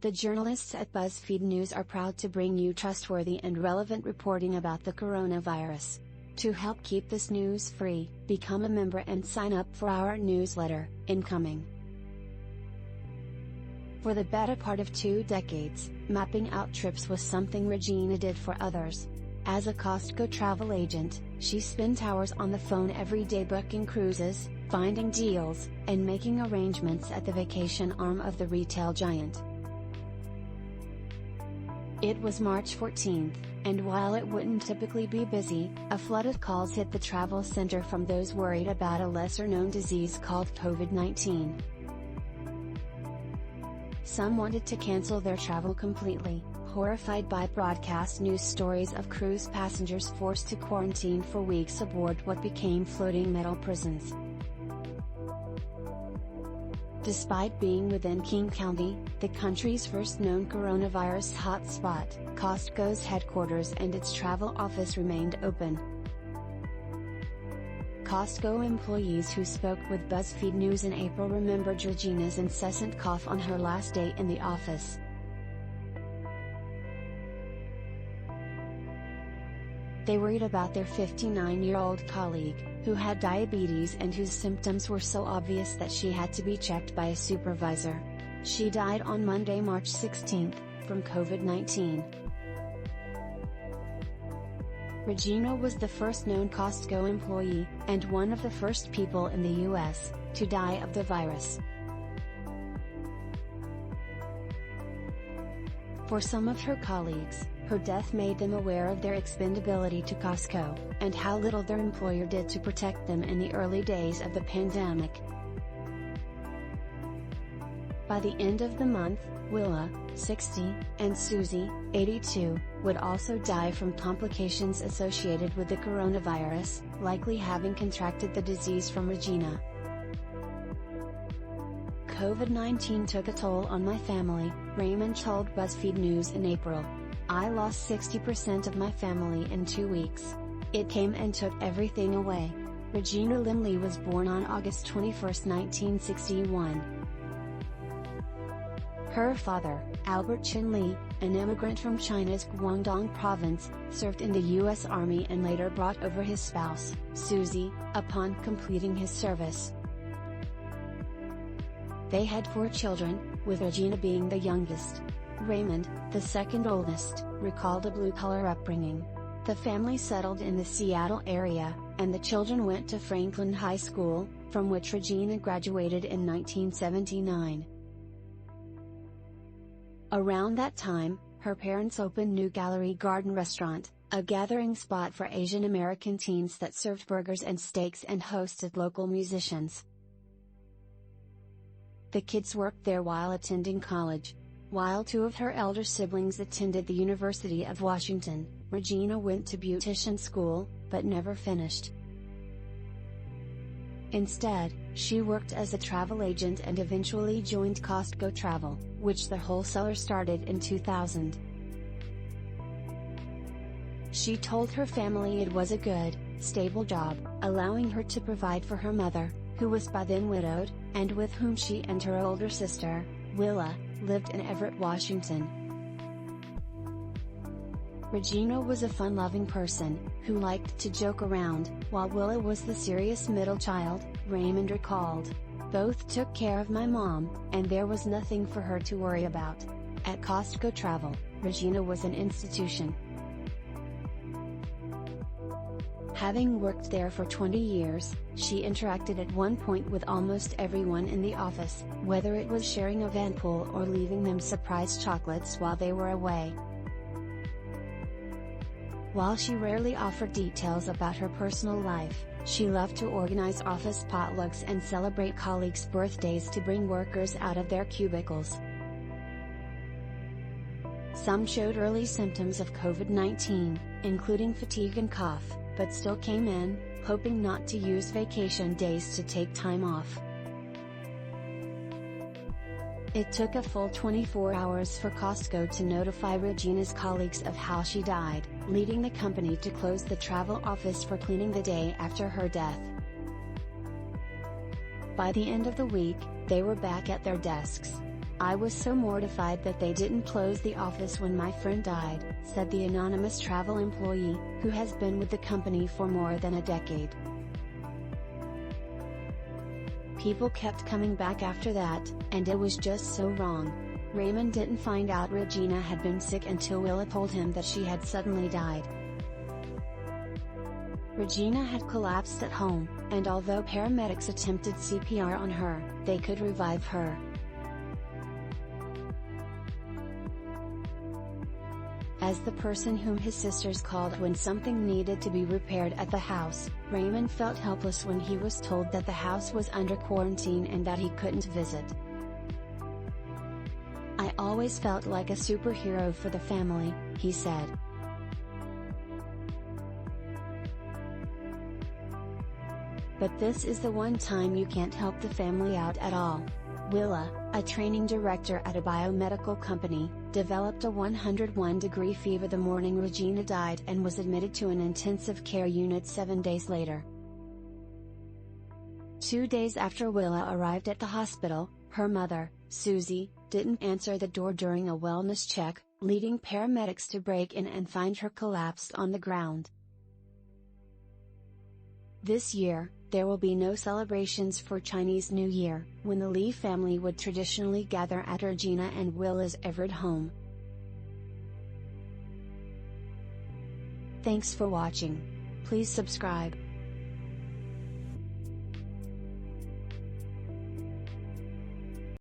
The journalists at BuzzFeed News are proud to bring you trustworthy and relevant reporting about the coronavirus. To help keep this news free, become a member and sign up for our newsletter, incoming. For the better part of 2 decades, mapping out trips was something Regina did for others. As a Costco travel agent, she spent hours on the phone every day booking cruises, finding deals, and making arrangements at the vacation arm of the retail giant. It was March 14th, and while it wouldn't typically be busy, a flood of calls hit the travel center from those worried about a lesser-known disease called COVID-19. Some wanted to cancel their travel completely, horrified by broadcast news stories of cruise passengers forced to quarantine for weeks aboard what became floating metal prisons. Despite being within King County, the country's first known coronavirus hotspot, Costco's headquarters and its travel office remained open. Costco employees who spoke with BuzzFeed News in April remembered Regina's incessant cough on her last day in the office. They worried about their 59-year-old colleague, who had diabetes and whose symptoms were so obvious that she had to be checked by a supervisor. She died on Monday, March 16, from COVID-19. Regina was the first known Costco employee, and one of the first people in the U.S., to die of the virus. For some of her colleagues, her death made them aware of their expendability to Costco, and how little their employer did to protect them in the early days of the pandemic. By the end of the month, Willa, 60, and Susie, 82, would also die from complications associated with the coronavirus, likely having contracted the disease from Regina. COVID-19 took a toll on my family, Raymond told BuzzFeed News in April. I lost 60% of my family in 2 weeks. It came and took everything away. Regina Lim Lee was born on August 21, 1961. Her father, Albert Chin Lee, an immigrant from China's Guangdong province, served in the U.S. Army and later brought over his spouse, Susie, upon completing his service. They had 4 children, with Regina being the youngest. Raymond, the second oldest, recalled a blue-collar upbringing. The family settled in the Seattle area, and the children went to Franklin High School, from which Regina graduated in 1979. Around that time, her parents opened New Gallery Garden Restaurant, a gathering spot for Asian American teens that served burgers and steaks and hosted local musicians. The kids worked there while attending college. While 2 of her elder siblings attended the University of Washington, Regina went to beautician school, but never finished. Instead, she worked as a travel agent and eventually joined Costco Travel, which the wholesaler started in 2000. She told her family it was a good, stable job, allowing her to provide for her mother, who was by then widowed, and with whom she and her older sister, Willa, lived in Everett, Washington. Regina was a fun-loving person, who liked to joke around, while Willa was the serious middle child, Raymond recalled. Both took care of my mom, and there was nothing for her to worry about. At Costco Travel, Regina was an institution. Having worked there for 20 years, she interacted at one point with almost everyone in the office, whether it was sharing a van pool or leaving them surprise chocolates while they were away. While she rarely offered details about her personal life, she loved to organize office potlucks and celebrate colleagues' birthdays to bring workers out of their cubicles. Some showed early symptoms of COVID-19, including fatigue and cough, but still came in, hoping not to use vacation days to take time off. It took a full 24 hours for Costco to notify Regina's colleagues of how she died, leading the company to close the travel office for cleaning the day after her death. By the end of the week, they were back at their desks. "I was so mortified that they didn't close the office when my friend died," said the anonymous travel employee, who has been with the company for more than a decade. "People kept coming back after that, and it was just so wrong." Raymond didn't find out Regina had been sick until Willa told him that she had suddenly died. Regina had collapsed at home, and although paramedics attempted CPR on her, they could revive her. As the person whom his sisters called when something needed to be repaired at the house, Raymond felt helpless when he was told that the house was under quarantine and that he couldn't visit. "I always felt like a superhero for the family," he said. "But this is the one time you can't help the family out at all." Willa, a training director at a biomedical company, developed a 101-degree fever the morning Regina died and was admitted to an intensive care unit 7 days later. 2 days after Willa arrived at the hospital, her mother, Susie, didn't answer the door during a wellness check, leading paramedics to break in and find her collapsed on the ground. This year, there will be no celebrations for Chinese New Year, when the Lee family would traditionally gather at Regina and Willa's Everett home. Thanks for watching. Please subscribe.